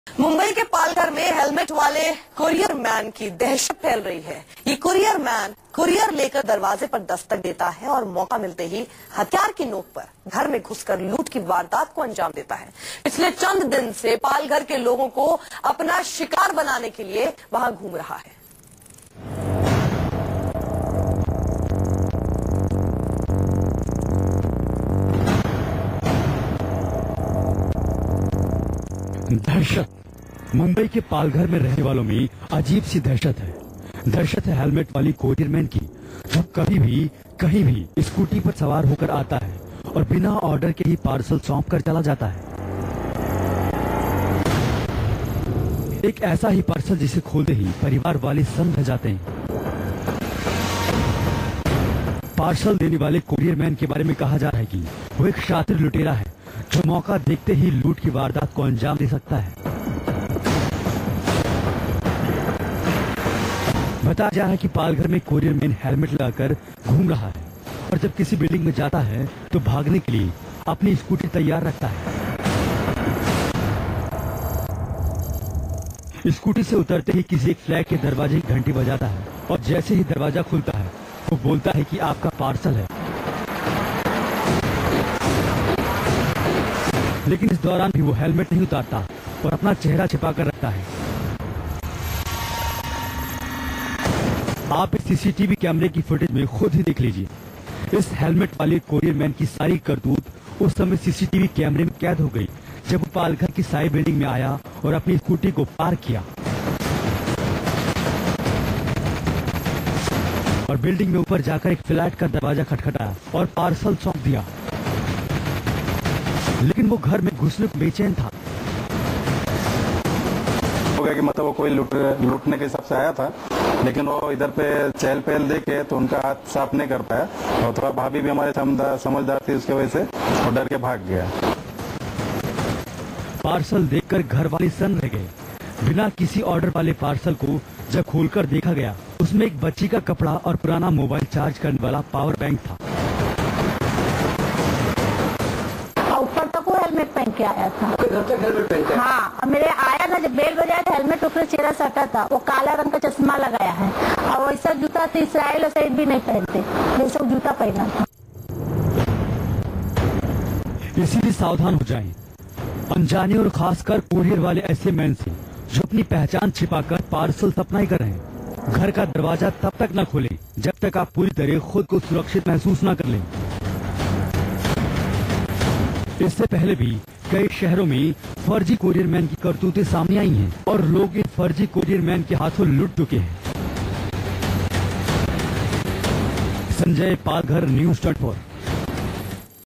मुंबई के पालघर में हेलमेट वाले कुरियर मैन की दहशत फैल रही है। ये कुरियर मैन कुरियर लेकर दरवाजे पर दस्तक देता है और मौका मिलते ही हथियार की नोक पर घर में घुसकर लूट की वारदात को अंजाम देता है। पिछले चंद दिन से पालघर के लोगों को अपना शिकार बनाने के लिए वहां घूम रहा है। दहशत। मुंबई के पालघर में रहने वालों में अजीब सी दहशत है। दहशत है हेलमेट वाली कोरियर मैन की, जो कभी भी कहीं भी स्कूटी पर सवार होकर आता है और बिना ऑर्डर के ही पार्सल सौंप कर चला जाता है। एक ऐसा ही पार्सल जिसे खोलते ही परिवार वाले सन्न रह जाते हैं। पार्सल देने वाले कोरियर मैन के बारे में कहा जा रहा है कि वो एक शातिर लुटेरा है जो मौका देखते ही लूट की वारदात को अंजाम दे सकता है। बताया जा रहा है कि पालघर में कोरियर मैन हेलमेट लगाकर घूम रहा है और जब किसी बिल्डिंग में जाता है तो भागने के लिए अपनी स्कूटी तैयार रखता है। स्कूटी से उतरते ही किसी एक फ्लैट के दरवाजे की घंटी बजाता है और जैसे ही दरवाजा खुलता है वो बोलता है कि आपका पार्सल है। लेकिन इस दौरान भी वो हेलमेट नहीं उतारता और अपना चेहरा छिपाकर रखता है। आप इस सीसीटीवी कैमरे की फुटेज में खुद ही देख लीजिए। इस हेलमेट वाले कोरियर मैन की सारी करतूत उस समय सीसीटीवी कैमरे में कैद हो गई जब वो पालघर की साई बिल्डिंग में आया और अपनी स्कूटी को पार्क किया और बिल्डिंग में ऊपर जाकर एक फ्लैट का दरवाजा खटखटाया और पार्सल सौंप दिया। लेकिन वो घर में घुसने को बेचैन था। हो गया कि मतलब वो कोई लूटने के हिसाब से आया था, लेकिन वो इधर पे चहल पहल देखे तो उनका हाथ साफ नहीं कर पाया और थोड़ा भाभी भी हमारे समझदार थी, उसके वजह से वो डर के भाग गया। पार्सल देखकर घर वाले सन्न रह गए। बिना किसी ऑर्डर वाले पार्सल को जब खोलकर देखा गया उसमें एक बच्ची का कपड़ा और पुराना मोबाइल चार्ज करने वाला पावर बैंक था। ऊपर तक वो हेलमेट पहन के आया था। घर तक हेलमेट पहन के? हाँ, मेरे आया ना जब बेल बजाया था, हेलमेट ऊपर चेहरा सटा था। वो काला रंग का चश्मा लगाया है और वैसा जूता तो इसराइल साइड भी नहीं पहनते, वैसा जूता पहना था। इसीलिए सावधान हो जाएं। अनजाने और खासकर कोरियर वाले ऐसे मैन से जो अपनी पहचान छिपाकर पार्सल सप्लाई कर रहे हैं। घर का दरवाजा तब तक न खोलें जब तक आप पूरी तरह खुद को सुरक्षित महसूस न कर लें। इससे पहले भी कई शहरों में फर्जी कोरियर मैन की करतूतें सामने आई हैं और लोग इन फर्जी कोरियर मैन के हाथों लुट चुके हैं। संजय, पालघर, न्यूज़ 24।